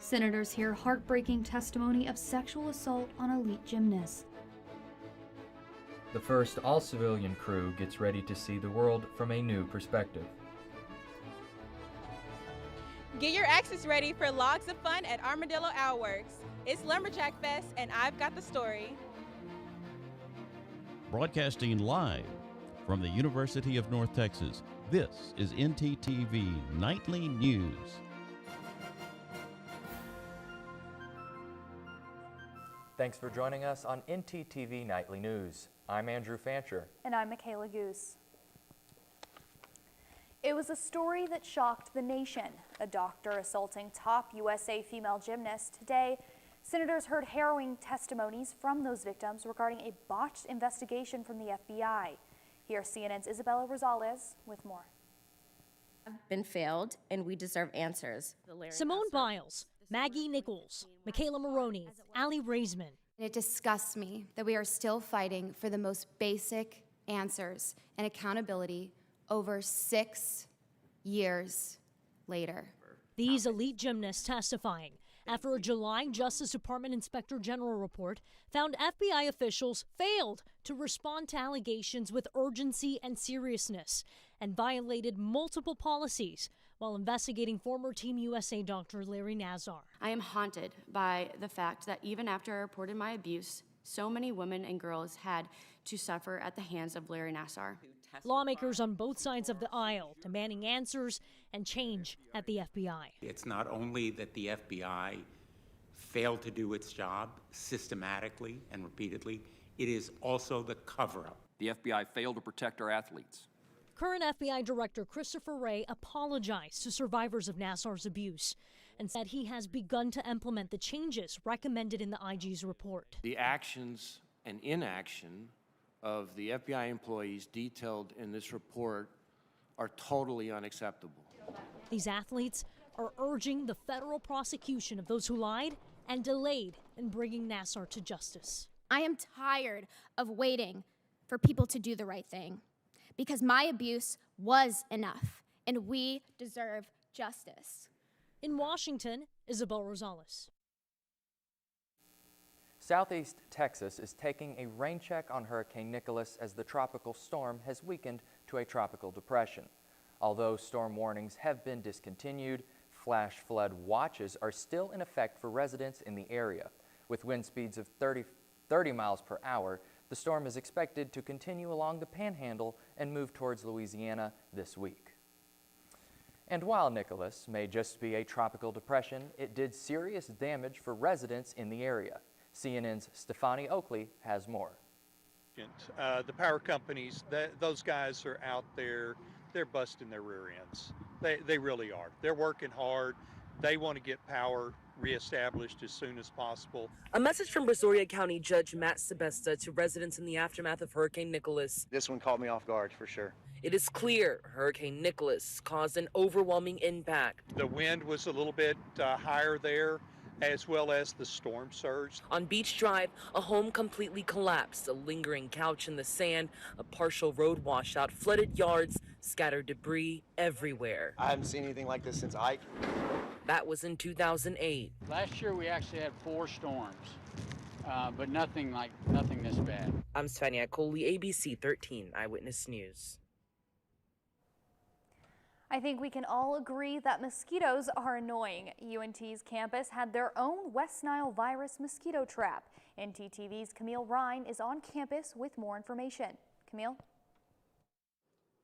Senators hear heartbreaking testimony of sexual assault on elite gymnasts. The first all-civilian crew gets ready to see the world from a new perspective. Get your axes ready for logs of fun at Armadillo Outworks. It's Lumberjack Fest, and I've got the story. Broadcasting live from the University of North Texas, this is ntTV Nightly News. Thanks for joining us on ntTV Nightly News. I'm Andrew Fancher. And I'm Michaela Goose. It was a story that shocked the nation. A doctor assaulting top USA female gymnast. Today, senators heard harrowing testimonies from those victims regarding a botched investigation from the FBI. Here's CNN's Isabella Rosales with more. Been failed, and we deserve answers. Simone Biles, Maggie Nichols, Michaela Maroney, Allie Raisman. It disgusts me that we are still fighting for the most basic answers and accountability over 6 years later. These elite gymnasts testifying after a July Justice Department Inspector General report found FBI officials failed to respond to allegations with urgency and seriousness and violated multiple policies while investigating former Team USA Dr. Larry Nassar. I am haunted by the fact that even after I reported my abuse, so many women and girls had to suffer at the hands of Larry Nassar. Lawmakers on both sides of the aisle demanding answers and change at the FBI. It's not only that the FBI failed to do its job systematically and repeatedly, it is also the cover-up. The FBI failed to protect our athletes. Current FBI Director Christopher Wray apologized to survivors of Nassar's abuse and said he has begun to implement the changes recommended in the IG's report. The actions and inaction of the FBI employees detailed in this report are totally unacceptable. These athletes are urging the federal prosecution of those who lied and delayed in bringing Nassar to justice. I am tired of waiting for people to do the right thing because my abuse was enough and we deserve justice. In Washington, Isabel Rosales. Southeast Texas is taking a rain check on Hurricane Nicholas as the tropical storm has weakened to a tropical depression. Although storm warnings have been discontinued, flash flood watches are still in effect for residents in the area. With wind speeds of 30 miles per hour, the storm is expected to continue along the Panhandle and move towards Louisiana this week. And while Nicholas may just be a tropical depression, it did serious damage for residents in the area. CNN's Stefani Oakley has more. The power companies, those guys are out there, they're busting their rear ends. They really are. They're working hard. They want to get power reestablished as soon as possible. A message from Brazoria County Judge Matt Sebesta to residents in the aftermath of Hurricane Nicholas. This one caught me off guard for sure. It is clear Hurricane Nicholas caused an overwhelming impact. The wind was a little bit higher there, as well as the storm surge. On Beach Drive, a home completely collapsed, a lingering couch in the sand, a partial road washout, flooded yards, scattered debris everywhere. I haven't seen anything like this since Ike. That was in 2008. Last year we actually had 4 storms, but nothing this bad. I'm Svania Coley, ABC 13 Eyewitness News. I think we can all agree that mosquitoes are annoying. UNT's campus had their own West Nile virus mosquito trap. ntTV's Camille Ryan is on campus with more information. Camille?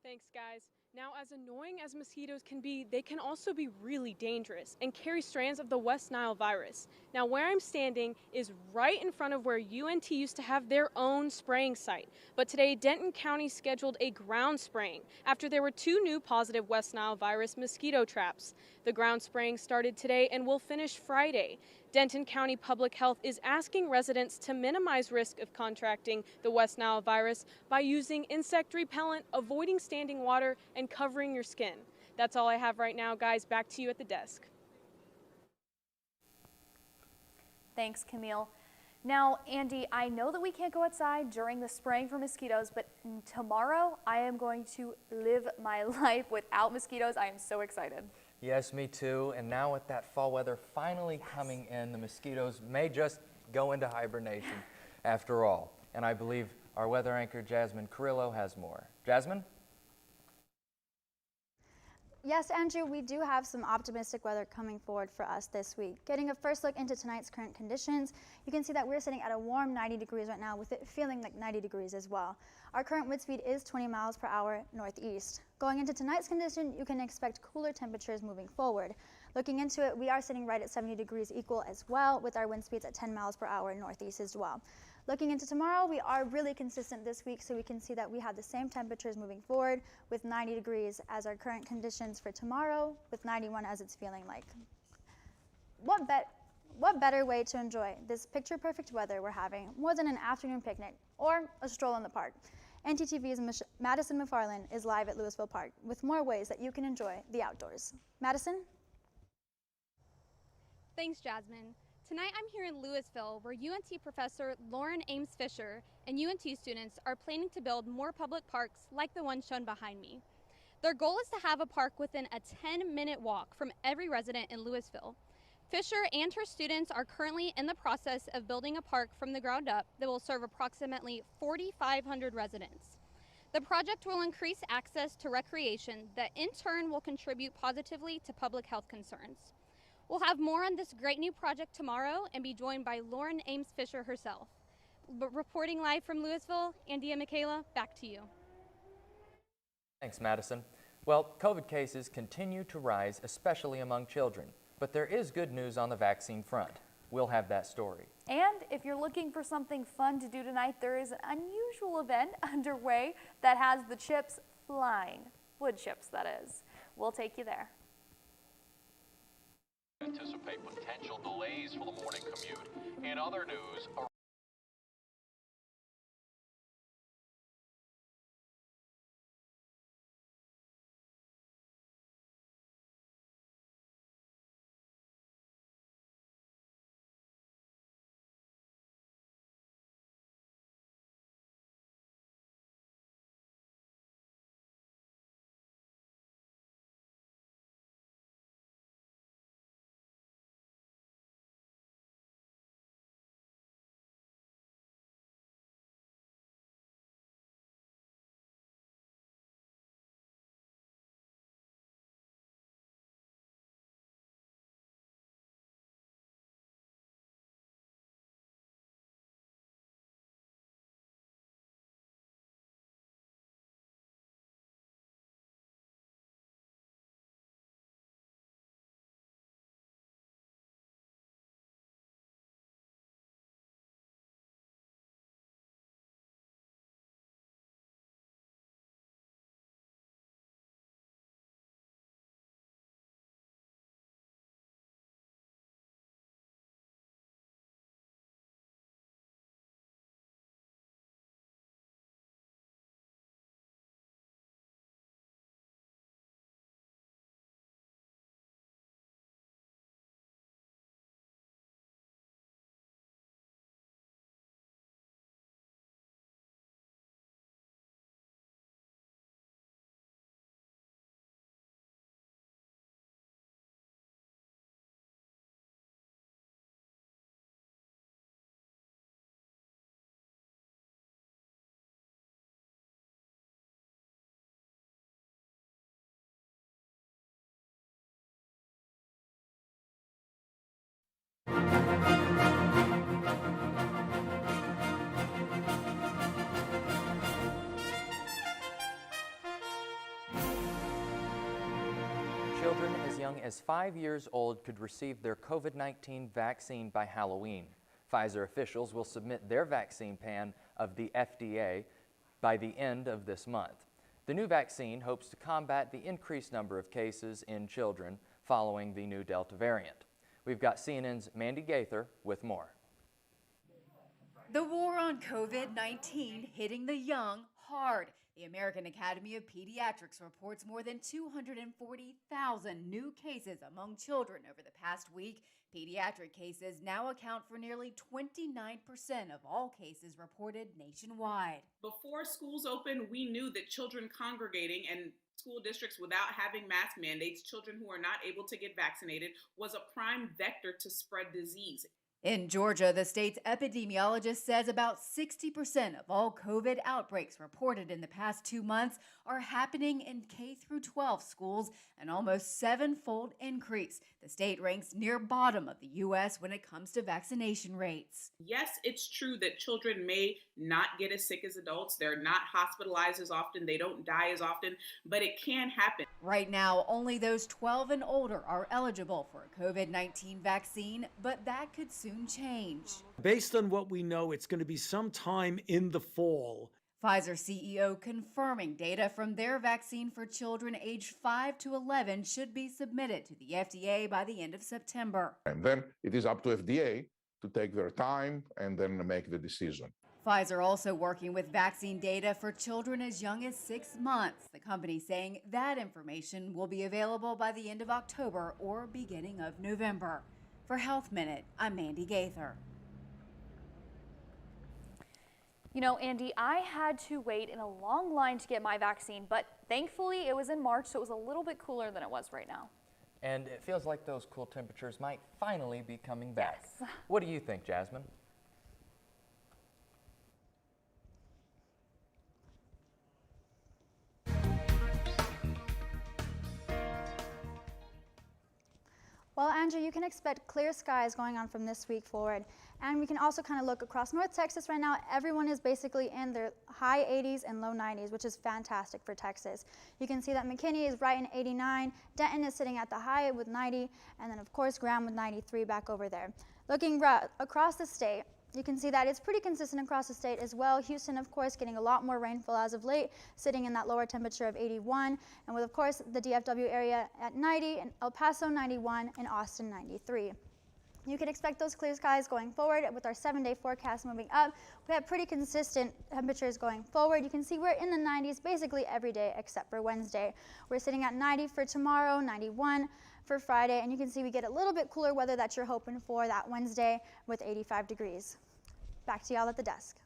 Thanks, guys. Now, as annoying as mosquitoes can be, they can also be really dangerous and carry strands of the West Nile virus. Now, where I'm standing is right in front of where UNT used to have their own spraying site. But today, Denton County scheduled a ground spraying after there were 2 new positive West Nile virus mosquito traps. The ground spraying started today and will finish Friday. Denton County Public Health is asking residents to minimize risk of contracting the West Nile virus by using insect repellent, avoiding standing water, and covering your skin. That's all I have right now, guys. Back to you at the desk. Thanks, Camille. Now, Andy, I know that we can't go outside during the spraying for mosquitoes, but tomorrow I am going to live my life without mosquitoes. I am so excited. Yes, me too. And now with that fall weather finally coming in, the mosquitoes may just go into hibernation after all. And I believe our weather anchor, Jasmine Carrillo, has more. Jasmine? Yes, Andrew, we do have some optimistic weather coming forward for us this week. Getting a first look into tonight's current conditions, you can see that we're sitting at a warm 90 degrees right now, with it feeling like 90 degrees as well. Our current wind speed is 20 miles per hour northeast. Going into tonight's condition, you can expect cooler temperatures moving forward. Looking into it, we are sitting right at 70 degrees equal as well, with our wind speeds at 10 miles per hour northeast as well. Looking into tomorrow, we are really consistent this week, so we can see that we have the same temperatures moving forward, with 90 degrees as our current conditions for tomorrow, with 91 as it's feeling like. What better way to enjoy this picture-perfect weather we're having more than an afternoon picnic or a stroll in the park? ntTV's Madison McFarland is live at Louisville Park with more ways that you can enjoy the outdoors. Madison? Thanks, Jasmine. Tonight I'm here in Louisville, where UNT professor Lauren Ames Fisher and UNT students are planning to build more public parks like the one shown behind me. Their goal is to have a park within a 10-minute walk from every resident in Louisville. Fisher and her students are currently in the process of building a park from the ground up that will serve approximately 4,500 residents. The project will increase access to recreation that in turn will contribute positively to public health concerns. We'll have more on this great new project tomorrow and be joined by Lauren Ames Fisher herself. But reporting live from Louisville, Andy and Michaela, back to you. Thanks, Madison. Well, COVID cases continue to rise, especially among children. But there is good news on the vaccine front. We'll have that story. And if you're looking for something fun to do tonight, there is an unusual event underway that has the chips flying. Wood chips, that is. We'll take you there. Anticipate potential delays for the morning commute. In other news, Children as young as 5 years old could receive their COVID-19 vaccine by Halloween. Pfizer officials will submit their vaccine plan of the FDA by the end of this month. The new vaccine hopes to combat the increased number of cases in children following the new Delta variant. We've got CNN's Mandy Gaither with more. The war on COVID-19 hitting the young hard. The American Academy of Pediatrics reports more than 240,000 new cases among children over the past week. Pediatric cases now account for nearly 29% of all cases reported nationwide. Before schools opened, we knew that children congregating and school districts without having mask mandates, children who are not able to get vaccinated, was a prime vector to spread disease. In Georgia, the state's epidemiologist says about 60% of all COVID outbreaks reported in the past 2 months are happening in K through 12 schools, an almost 7-fold increase. The state ranks near bottom of the U.S. when it comes to vaccination rates. Yes, it's true that children may not get as sick as adults. They're not hospitalized as often. They don't die as often, but it can happen. Right now, only those 12 and older are eligible for a COVID-19 vaccine, but that could soon change. Based on what we know, it's going to be sometime in the fall. Pfizer CEO confirming data from their vaccine for children aged 5 to 11 should be submitted to the FDA by the end of September. And then it is up to FDA to take their time and then make the decision. Pfizer also working with vaccine data for children as young as 6 months. The company saying that information will be available by the end of October or beginning of November. For Health Minute, I'm Mandy Gaither. You know, Andy, I had to wait in a long line to get my vaccine, but thankfully it was in March, so it was a little bit cooler than it was right now. And it feels like those cool temperatures might finally be coming back. Yes. What do you think, Jasmine? Well, Andrew, you can expect clear skies going on from this week forward. And we can also kind of look across North Texas right now. Everyone is basically in their high 80s and low 90s, which is fantastic for Texas. You can see that McKinney is right in 89, Denton is sitting at the high with 90, and then of course Graham with 93 back over there. Looking across the state, you can see that it's pretty consistent across the state as well. Houston, of course, getting a lot more rainfall as of late, sitting in that lower temperature of 81. And with, of course, the DFW area at 90, and El Paso 91, and Austin 93. You can expect those clear skies going forward with our 7-day forecast moving up. We have pretty consistent temperatures going forward. You can see we're in the 90s basically every day except for Wednesday. We're sitting at 90 for tomorrow, 91 for Friday, and you can see we get a little bit cooler weather that you're hoping for that Wednesday with 85 degrees. Back to y'all at the desk.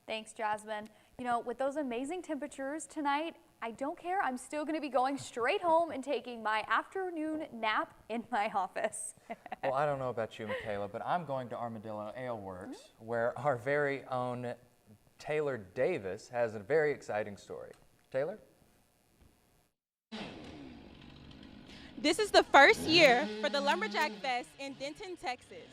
Thanks, Jasmine. You know, with those amazing temperatures tonight, I don't care. I'm still going to be going straight home and taking my afternoon nap in my office. Well, I don't know about you, Michaela, but I'm going to Armadillo Ale Works, where our very own Taylor Davis has a very exciting story. Taylor? This is the first year for the Lumberjack Fest in Denton, Texas.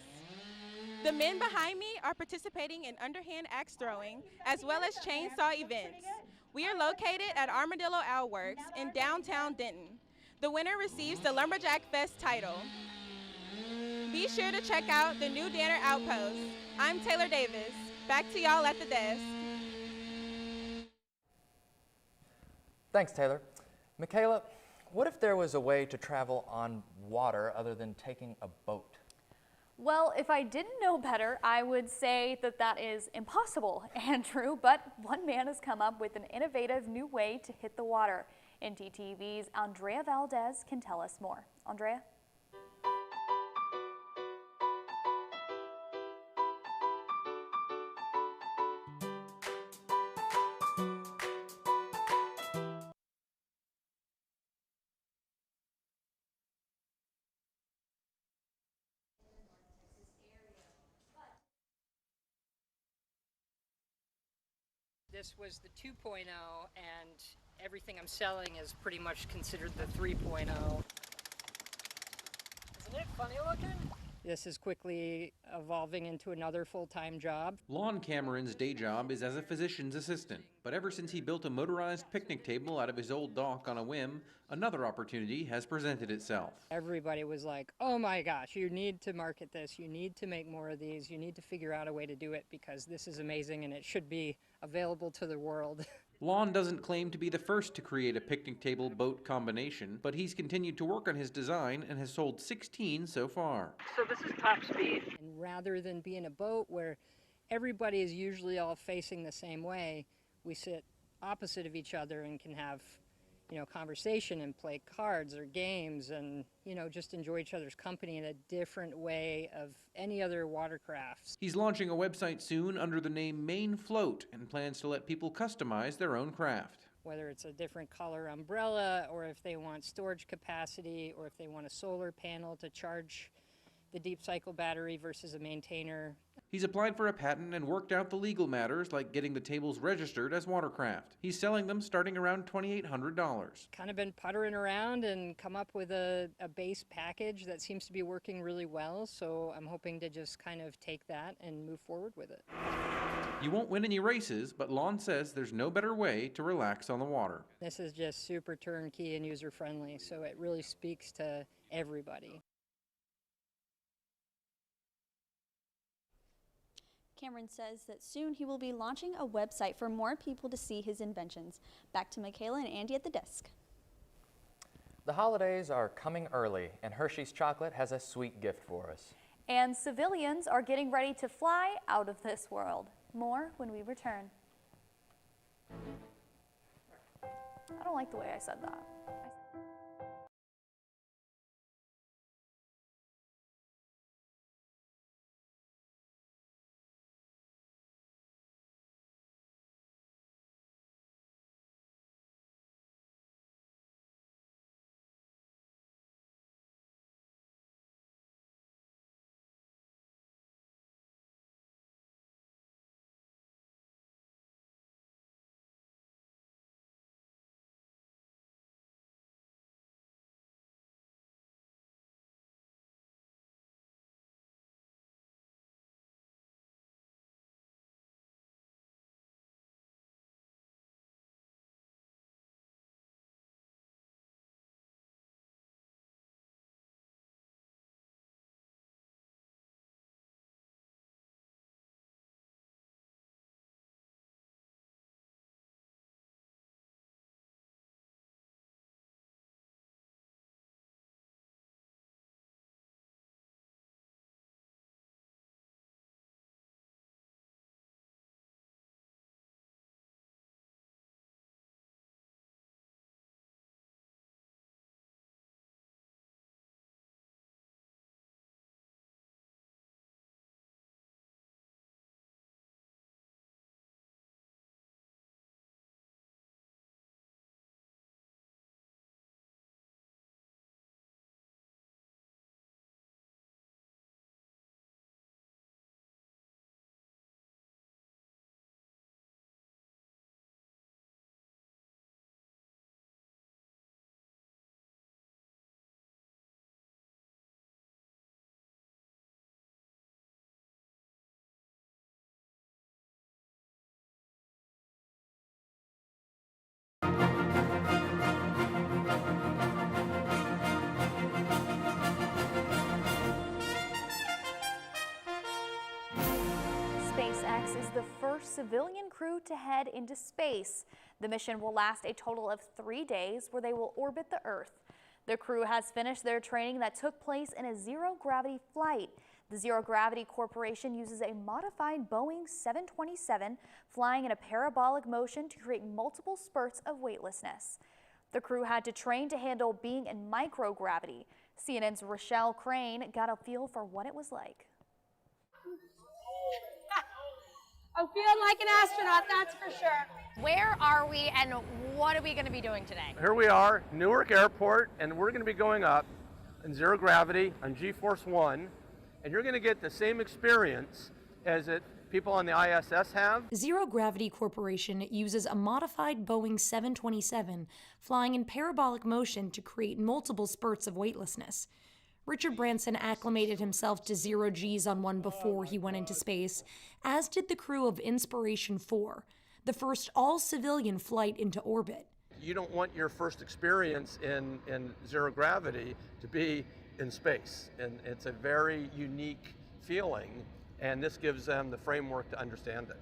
The men behind me are participating in underhand axe throwing as well as chainsaw events. We are located at Armadillo Ale Works in downtown Denton. The winner receives the Lumberjack Fest title. Be sure to check out the new Danner Outpost. I'm Taylor Davis. Back to y'all at the desk. Thanks, Taylor. Michaela, what if there was a way to travel on water other than taking a boat? Well, if I didn't know better, I would say that that is impossible, Andrew, but one man has come up with an innovative new way to hit the water. ntTV's Andrea Valdez can tell us more. Andrea? This was the 2.0, and everything I'm selling is pretty much considered the 3.0. Isn't it funny looking? This is quickly evolving into another full-time job. Lon Cameron's day job is as a physician's assistant, but ever since he built a motorized picnic table out of his old dock on a whim, another opportunity has presented itself. Everybody was like, oh my gosh, you need to market this, you need to make more of these, you need to figure out a way to do it because this is amazing and it should be available to the world. Lon doesn't claim to be the first to create a picnic table boat combination, but he's continued to work on his design and has sold 16 so far. So this is top speed. And rather than being a boat where everybody is usually all facing the same way, we sit opposite of each other and can have, conversation and play cards or games and, just enjoy each other's company in a different way of any other watercrafts. He's launching a website soon under the name Maine Float and plans to let people customize their own craft. Whether it's a different color umbrella, or if they want storage capacity, or if they want a solar panel to charge the deep cycle battery versus a maintainer. He's applied for a patent and worked out the legal matters like getting the tables registered as watercraft. He's selling them starting around $2,800. Kind of been puttering around and come up with a base package that seems to be working really well, so I'm hoping to just kind of take that and move forward with it. You won't win any races, but Lon says there's no better way to relax on the water. This is just super turnkey and user-friendly, so it really speaks to everybody. Cameron says that soon he will be launching a website for more people to see his inventions. Back to Michaela and Andy at the desk. The holidays are coming early, and Hershey's Chocolate has a sweet gift for us. And civilians are getting ready to fly out of this world. More when we return. I don't like the way I said that. SpaceX is the first civilian crew to head into space. The mission will last a total of 3 days where they will orbit the Earth. The crew has finished their training that took place in a zero-gravity flight. The Zero Gravity Corporation uses a modified Boeing 727 flying in a parabolic motion to create multiple spurts of weightlessness. The crew had to train to handle being in microgravity. CNN's Rochelle Crane got a feel for what it was like. I'm feeling like an astronaut, that's for sure. Where are we and what are we going to be doing today? Here we are, Newark Airport, and we're going to be going up in zero gravity on G-Force 1, and you're going to get the same experience as people on the ISS have. Zero Gravity Corporation uses a modified Boeing 727 flying in parabolic motion to create multiple spurts of weightlessness. Richard Branson acclimated himself to zero Gs on one before he went into space, as did the crew of Inspiration 4, the first all-civilian flight into orbit. You don't want your first experience in zero gravity to be in space, and it's a very unique feeling, and this gives them the framework to understand it.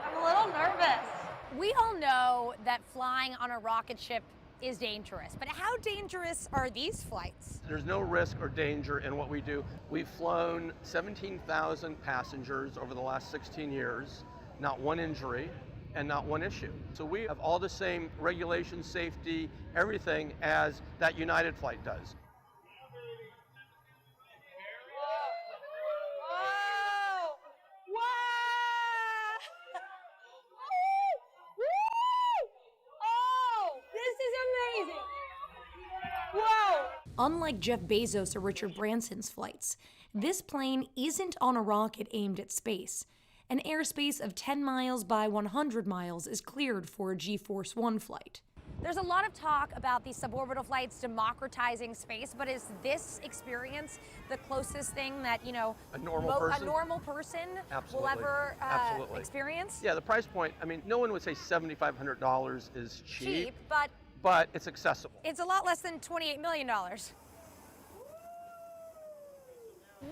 I'm a little nervous. We all know that flying on a rocket ship is dangerous, but how dangerous are these flights? There's no risk or danger in what we do. We've flown 17,000 passengers over the last 16 years, not one injury and not one issue. So we have all the same regulations, safety, everything as that United flight does. Unlike Jeff Bezos or Richard Branson's flights, this plane isn't on a rocket aimed at space. An airspace of 10 miles by 100 miles is cleared for a G-Force One flight. There's a lot of talk about these suborbital flights democratizing space, but is this experience the closest thing that, you know, a normal person will ever experience? Yeah, the price point, I mean, no one would say $7,500 is cheap, but it's accessible. it's a lot less than $28 million.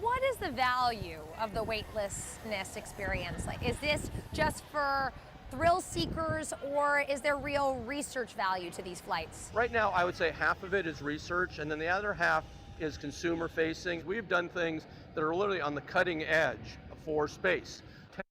What is the value of the weightlessness experience? Like, is this just for thrill seekers, or is there real research value to these flights? Right now, I would say half of it is research, and then the other half is consumer facing. We've done things that are literally on the cutting edge for space,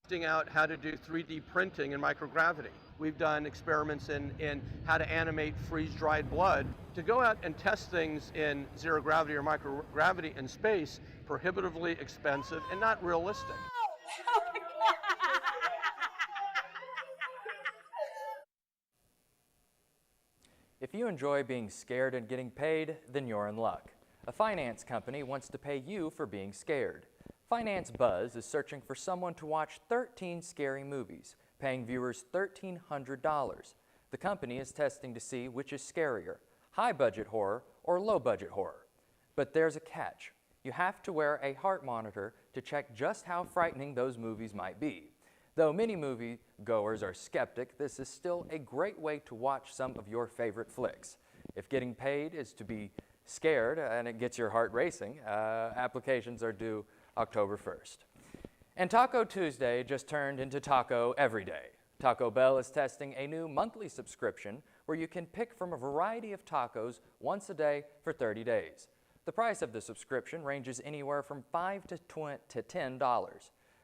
testing out how to do 3D printing in microgravity. We've done experiments in how to animate freeze-dried blood. To go out and test things in zero gravity or microgravity in space, prohibitively expensive and not realistic. If you enjoy being scared and getting paid, then you're in luck. A finance company wants to pay you for being scared. Finance Buzz is searching for someone to watch 13 scary movies, paying viewers $1,300. The company is testing to see which is scarier, high-budget horror or low-budget horror. But there's a catch. You have to wear a heart monitor to check just how frightening those movies might be. Though many movie goers are skeptic, this is still a great way to watch some of your favorite flicks. If getting paid is to be scared and it gets your heart racing, applications are due October 1st. And Taco Tuesday just turned into Taco Every Day. Taco Bell is testing a new monthly subscription where you can pick from a variety of tacos once a day for 30 days. The price of the subscription ranges anywhere from $5 to $10.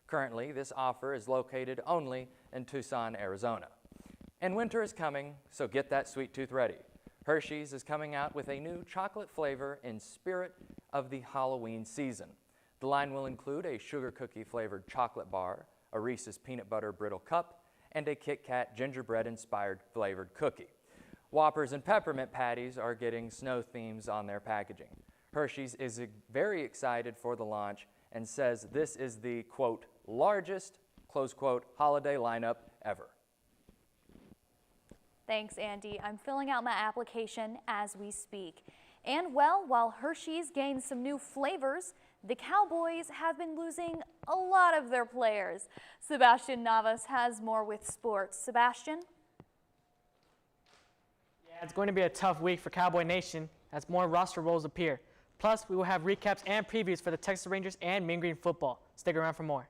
Currently, this offer is located only in Tucson, Arizona. And winter is coming, so get that sweet tooth ready. Hershey's is coming out with a new chocolate flavor in spirit of the Halloween season. The line will include a sugar cookie flavored chocolate bar, a Reese's peanut butter brittle cup, and a Kit Kat gingerbread inspired flavored cookie. Whoppers and peppermint patties are getting snow themes on their packaging. Hershey's is very excited for the launch and says this is the, quote, largest, close quote, holiday lineup ever. Thanks, Andy. I'm filling out my application as we speak. And well, while Hershey's gains some new flavors, the Cowboys have been losing a lot of their players. Sebastian Navas has more with sports. Sebastian? Yeah, it's going to be a tough week for Cowboy Nation as more roster roles appear. Plus, we will have recaps and previews for the Texas Rangers and Mean Green football. Stick around for more.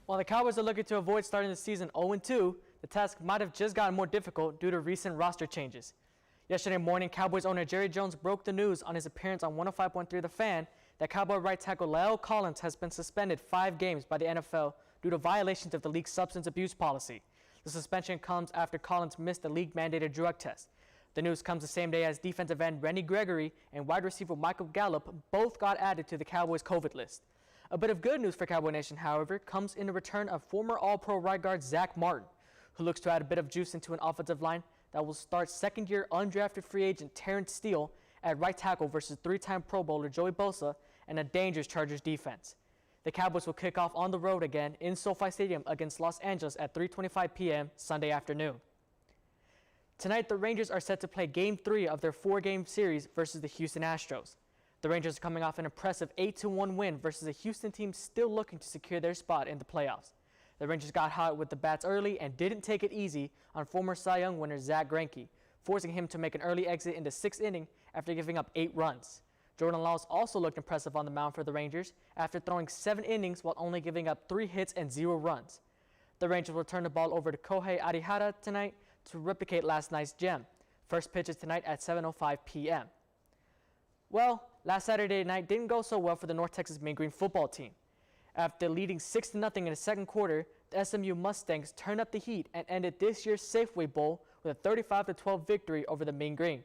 While the Cowboys are looking to avoid starting the season 0-2, the task might have just gotten more difficult due to recent roster changes. Yesterday morning, Cowboys owner Jerry Jones broke the news on his appearance on 105.3 The Fan that Cowboy right tackle La'el Collins has been suspended 5 games by the NFL due to violations of the league's substance abuse policy. The suspension comes after Collins missed the league-mandated drug test. The news comes the same day as defensive end Rennie Gregory and wide receiver Michael Gallup both got added to the Cowboys' COVID list. A bit of good news for Cowboy Nation, however, comes in the return of former All-Pro right guard Zach Martin, who looks to add a bit of juice into an offensive line that will start second-year undrafted free agent Terrence Steele at right tackle versus 3-time Pro Bowler Joey Bosa and a dangerous Chargers defense. The Cowboys will kick off on the road again in SoFi Stadium against Los Angeles at 3:25 p.m. Sunday afternoon. Tonight, the Rangers are set to play Game 3 of their 4-game series versus the Houston Astros. The Rangers are coming off an impressive 8-1 win versus a Houston team still looking to secure their spot in the playoffs. The Rangers got hot with the bats early and didn't take it easy on former Cy Young winner Zach Greinke, forcing him to make an early exit in the 6th inning after giving up 8 runs. Jordan Laws also looked impressive on the mound for the Rangers after throwing 7 innings while only giving up 3 hits and 0 runs. The Rangers will turn the ball over to Kohei Arihara tonight to replicate last night's gem. First pitch is tonight at 7:05 p.m. Well, last Saturday night didn't go so well for the North Texas Mean Green football team. After leading 6-0 in the second quarter, the SMU Mustangs turned up the heat and ended this year's Safeway Bowl with a 35-12 victory over the Mean Green.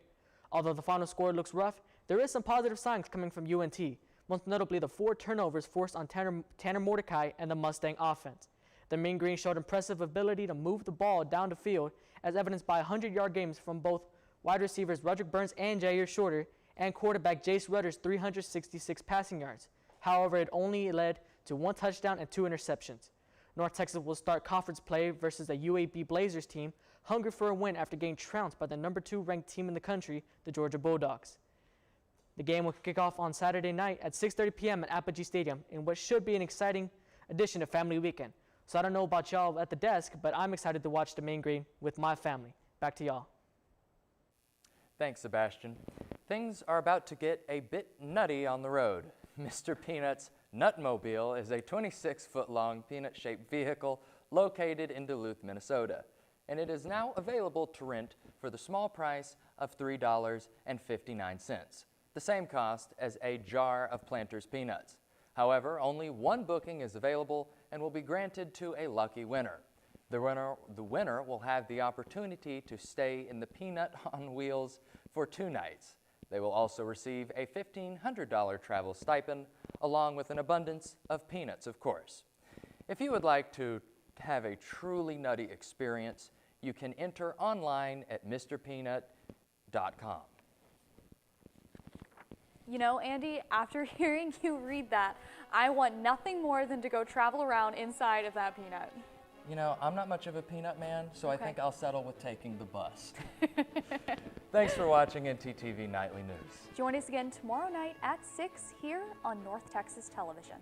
Although the final score looks rough, there is some positive signs coming from UNT, most notably the 4 turnovers forced on Tanner Mordecai and the Mustang offense. The Mean Green showed impressive ability to move the ball down the field, as evidenced by 100-yard games from both wide receivers Roderick Burns and Jair Shorter, and quarterback Jace Rutter's 366 passing yards. However, it only led to 1 touchdown and 2 interceptions. North Texas will start conference play versus the UAB Blazers team, hungry for a win after getting trounced by the number 2 ranked team in the country, the Georgia Bulldogs. The game will kick off on Saturday night at 6:30 p.m. at Apogee Stadium in what should be an exciting addition to Family Weekend. So I don't know about y'all at the desk, but I'm excited to watch the Mean Green with my family. Back to y'all. Thanks, Sebastian. Things are about to get a bit nutty on the road. Mr. Peanut's Nutmobile is a 26-foot-long peanut-shaped vehicle located in Duluth, Minnesota, and it is now available to rent for the small price of $3.59, the same cost as a jar of Planters peanuts. However, only 1 booking is available and will be granted to a lucky winner. The winner will have the opportunity to stay in the Peanut on Wheels for 2 nights. They will also receive a $1,500 travel stipend, along with an abundance of peanuts, of course. If you would like to have a truly nutty experience, you can enter online at mrpeanut.com. You know, Andy, after hearing you read that, I want nothing more than to go travel around inside of that peanut. You know, I'm not much of a peanut man, so Okay. I think I'll settle with taking the bus. Thanks for watching ntTV Nightly News. Join us again tomorrow night at 6 here on North Texas Television.